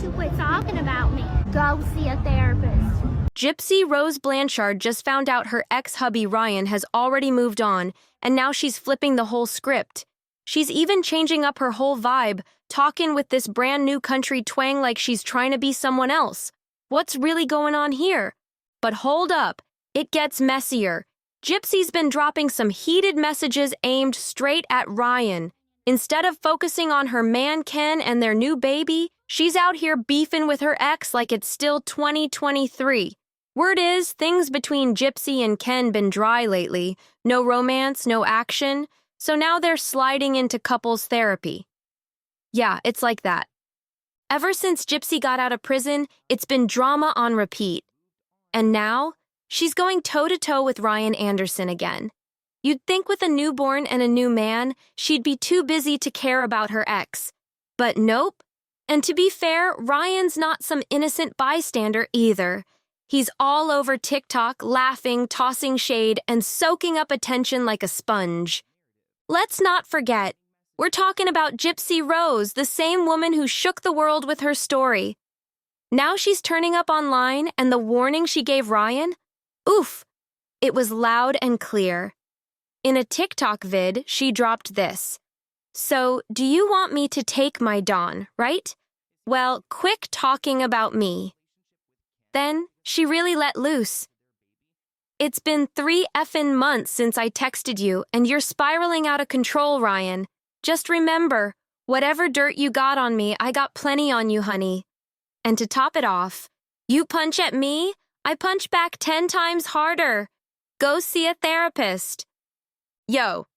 to quit talking about me. Go see a therapist. Gypsy Rose Blanchard just found out her ex-hubby Ryan has already moved on, and now she's flipping the whole script. She's even changing up her whole vibe, talking with this brand new country twang like she's trying to be someone else. What's really going on here? But hold up, it gets messier. Gypsy's been dropping some heated messages aimed straight at Ryan. Instead of focusing on her man Ken and their new baby, she's out here beefing with her ex like it's still 2023. Word is, things between Gypsy and Ken been dry lately. No romance, no action. So now they're sliding into couples therapy. Yeah, it's like that. Ever since Gypsy got out of prison, it's been drama on repeat. And now, she's going toe-to-toe with Ryan Anderson again. You'd think with a newborn and a new man, she'd be too busy to care about her ex. But nope. And to be fair, Ryan's not some innocent bystander either. He's all over TikTok, laughing, tossing shade, and soaking up attention like a sponge. Let's not forget, we're talking about Gypsy Rose, the same woman who shook the world with her story. Now she's turning up online, and the warning she gave Ryan? Oof! It was loud and clear. In a TikTok vid, she dropped this. So, do you want me to take my Dawn, right? Well, quick talking about me. Then, she really let loose. It's been 3 effing months since I texted you, and you're spiraling out of control, Ryan. Just remember, whatever dirt you got on me, I got plenty on you, honey. And to top it off, you punch at me, I punch back 10 times harder. Go see a therapist. Yo,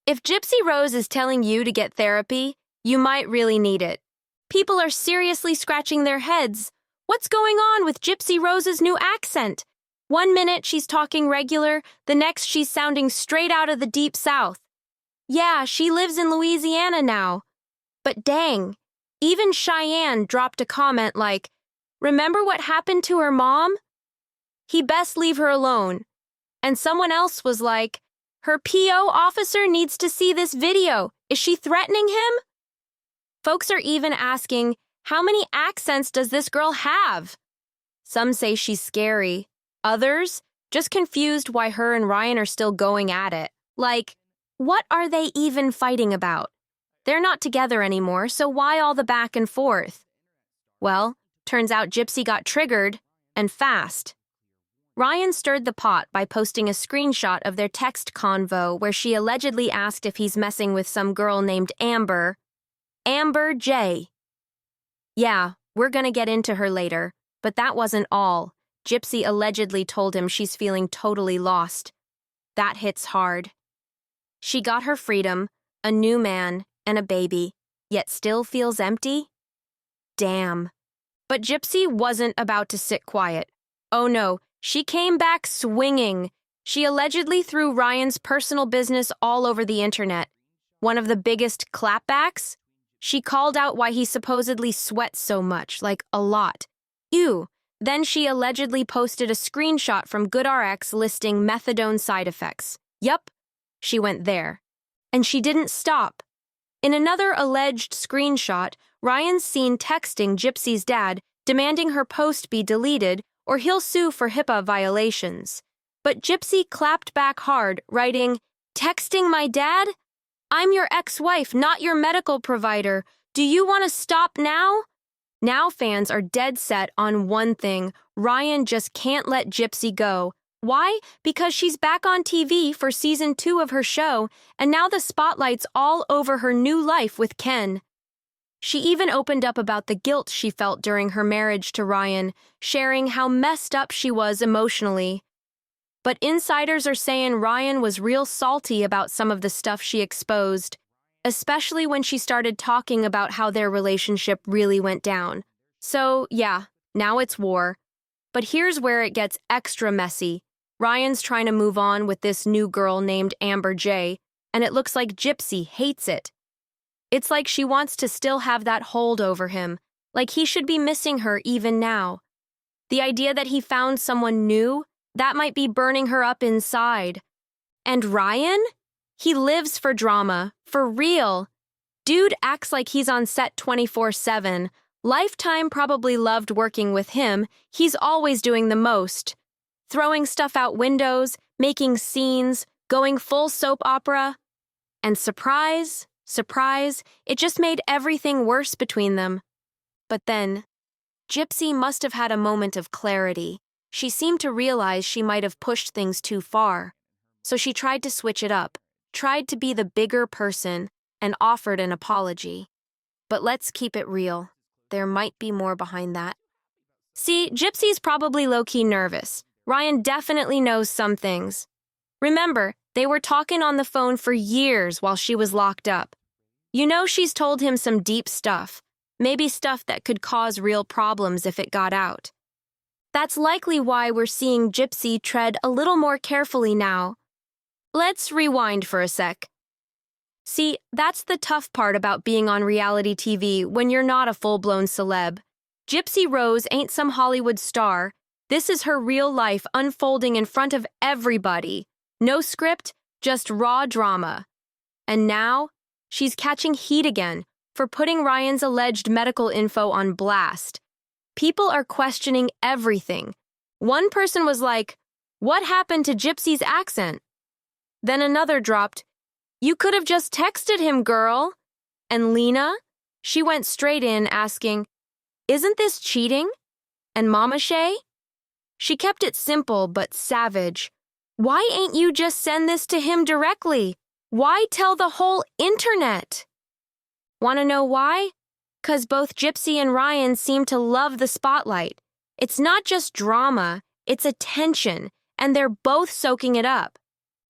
if Gypsy Rose is telling you to get therapy, you might really need it. People are seriously scratching their heads. What's going on with Gypsy Rose's new accent? 1 minute she's talking regular, the next she's sounding straight out of the deep south. Yeah, she lives in Louisiana now. But dang, even Cheyenne dropped a comment like, "Remember what happened to her mom? He best leave her alone." And someone else was like, "Her PO officer needs to see this video. Is she threatening him?" Folks are even asking, how many accents does this girl have? Some say she's scary. Others, just confused why her and Ryan are still going at it. Like, what are they even fighting about? They're not together anymore, so why all the back and forth? Well, turns out Gypsy got triggered, and fast. Ryan stirred the pot by posting a screenshot of their text convo where she allegedly asked if he's messing with some girl named Amber J. Yeah, we're gonna get into her later, but that wasn't all. Gypsy allegedly told him she's feeling totally lost. That hits hard. She got her freedom, a new man, and a baby, yet still feels empty? Damn. But Gypsy wasn't about to sit quiet. Oh no, she came back swinging. She allegedly threw Ryan's personal business all over the internet. One of the biggest clapbacks? She called out why he supposedly sweats so much, like a lot. Ew. Then she allegedly posted a screenshot from GoodRx listing methadone side effects. Yup, she went there. And she didn't stop. In another alleged screenshot, Ryan's seen texting Gypsy's dad, demanding her post be deleted or he'll sue for HIPAA violations. But Gypsy clapped back hard, writing, "Texting my dad? I'm your ex-wife, not your medical provider. Do you want to stop now?" Now fans are dead set on one thing. Ryan just can't let Gypsy go. Why? Because she's back on TV for season 2 of her show, and now the spotlight's all over her new life with Ken. She even opened up about the guilt she felt during her marriage to Ryan, sharing how messed up she was emotionally. But insiders are saying Ryan was real salty about some of the stuff she exposed, especially when she started talking about how their relationship really went down. So, yeah, now it's war. But here's where it gets extra messy. Ryan's trying to move on with this new girl named Amber J, and it looks like Gypsy hates it. It's like she wants to still have that hold over him, like he should be missing her even now. The idea that he found someone new, that might be burning her up inside. And Ryan? He lives for drama, for real. Dude acts like he's on set 24/7, Lifetime probably loved working with him. He's always doing the most. Throwing stuff out windows, making scenes, going full soap opera. And surprise, surprise, it just made everything worse between them. But then, Gypsy must have had a moment of clarity. She seemed to realize she might have pushed things too far. So she tried to switch it up, tried to be the bigger person, and offered an apology. But let's keep it real. There might be more behind that. See, Gypsy's probably low-key nervous. Ryan definitely knows some things. Remember, they were talking on the phone for years while she was locked up. You know she's told him some deep stuff, maybe stuff that could cause real problems if it got out. That's likely why we're seeing Gypsy tread a little more carefully now. Let's rewind for a sec. See, that's the tough part about being on reality TV when you're not a full-blown celeb. Gypsy Rose ain't some Hollywood star. This is her real life unfolding in front of everybody. No script, just raw drama. And now, she's catching heat again for putting Ryan's alleged medical info on blast. People are questioning everything. One person was like, "What happened to Gypsy's accent?" Then another dropped, "You could have just texted him, girl." And Lena? She went straight in asking, "Isn't this cheating?" And Mama Shay? She kept it simple but savage. "Why ain't you just send this to him directly? Why tell the whole internet?" Wanna know why? 'Cause both Gypsy and Ryan seem to love the spotlight. It's not just drama, it's attention, and they're both soaking it up.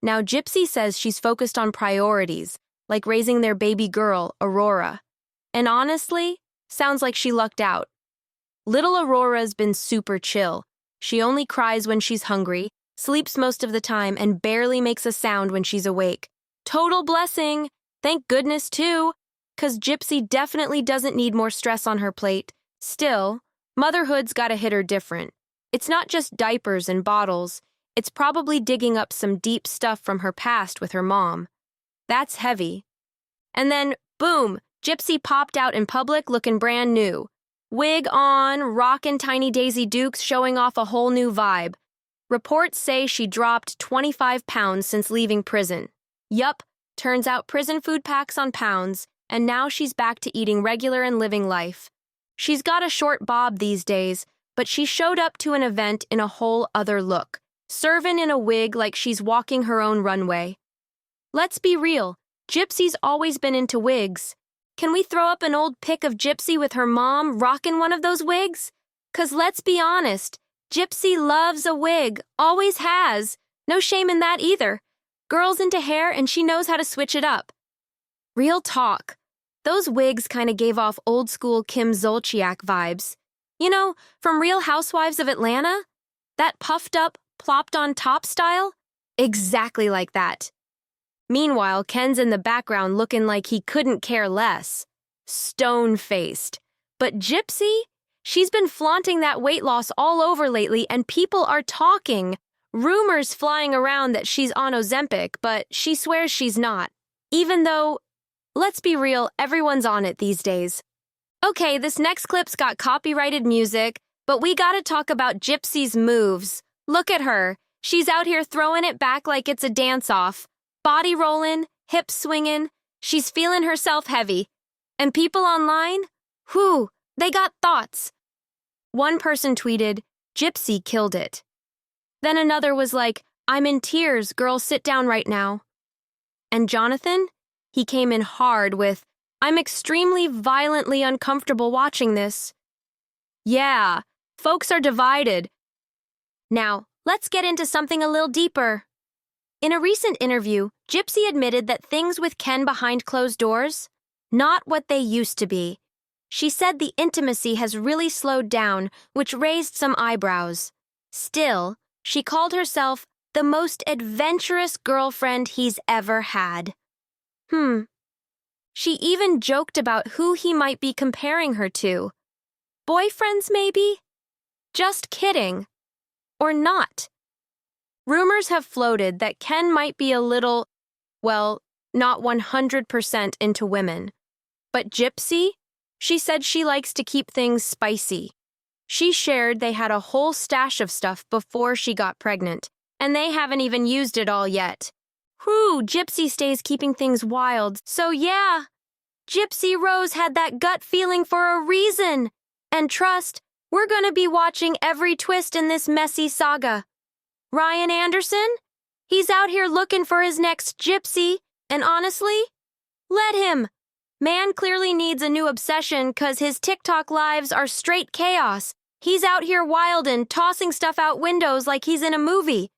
Now Gypsy says she's focused on priorities, like raising their baby girl, Aurora. And honestly, sounds like she lucked out. Little Aurora's been super chill. She only cries when she's hungry, sleeps most of the time, and barely makes a sound when she's awake. Total blessing! Thank goodness, too, 'cause Gypsy definitely doesn't need more stress on her plate. Still, motherhood's gotta hit her different. It's not just diapers and bottles. It's probably digging up some deep stuff from her past with her mom. That's heavy. And then, boom, Gypsy popped out in public looking brand new. Wig on, rockin' tiny Daisy Dukes, showing off a whole new vibe. Reports say she dropped 25 pounds since leaving prison. Yup, turns out prison food packs on pounds, and now she's back to eating regular and living life. She's got a short bob these days, but she showed up to an event in a whole other look, serving in a wig like she's walking her own runway. Let's be real, Gypsy's always been into wigs. Can we throw up an old pic of Gypsy with her mom rocking one of those wigs? 'Cause let's be honest, Gypsy loves a wig, always has. No shame in that either. Girl's into hair and she knows how to switch it up. Real talk. Those wigs kinda gave off old-school Kim Zolciak vibes. You know, from Real Housewives of Atlanta? That puffed-up, plopped-on-top style? Exactly like that. Meanwhile, Ken's in the background looking like he couldn't care less. Stone-faced. But Gypsy? She's been flaunting that weight loss all over lately and people are talking. Rumors flying around that she's on Ozempic, but she swears she's not. Even though, let's be real, everyone's on it these days. Okay, this next clip's got copyrighted music, but we gotta talk about Gypsy's moves. Look at her. She's out here throwing it back like it's a dance-off. Body rolling, hips swinging. She's feeling herself heavy. And people online? Whew, they got thoughts. One person tweeted, "Gypsy killed it." Then another was like, "I'm in tears, girl, sit down right now." And Jonathan? He came in hard with, "I'm extremely violently uncomfortable watching this." Yeah, folks are divided. Now, let's get into something a little deeper. In a recent interview, Gypsy admitted that things with Ken behind closed doors, not what they used to be. She said the intimacy has really slowed down, which raised some eyebrows. Still, she called herself the most adventurous girlfriend he's ever had. She even joked about who he might be comparing her to. Boyfriends, maybe? Just kidding. Or not. Rumors have floated that Ken might be a little, well, not 100% into women. But Gypsy? She said she likes to keep things spicy. She shared they had a whole stash of stuff before she got pregnant, and they haven't even used it all yet. Whew, Gypsy stays keeping things wild. So yeah, Gypsy Rose had that gut feeling for a reason. And trust, we're gonna be watching every twist in this messy saga. Ryan Anderson? He's out here looking for his next gypsy, and honestly, let him. Man clearly needs a new obsession 'cause his TikTok lives are straight chaos. He's out here wildin', tossing stuff out windows like he's in a movie.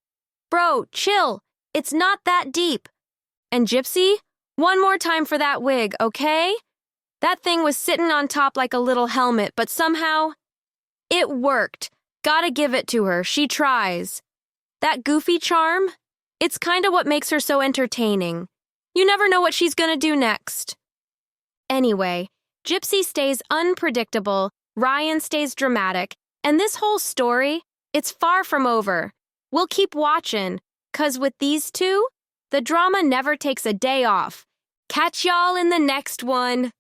Bro, chill. It's not that deep. And Gypsy, one more time for that wig, okay? That thing was sitting on top like a little helmet, but somehow, it worked. Gotta give it to her, she tries. That goofy charm, it's kinda what makes her so entertaining. You never know what she's gonna do next. Anyway, Gypsy stays unpredictable, Ryan stays dramatic, and this whole story, it's far from over. We'll keep watching, 'cause with these two, the drama never takes a day off. Catch y'all in the next one.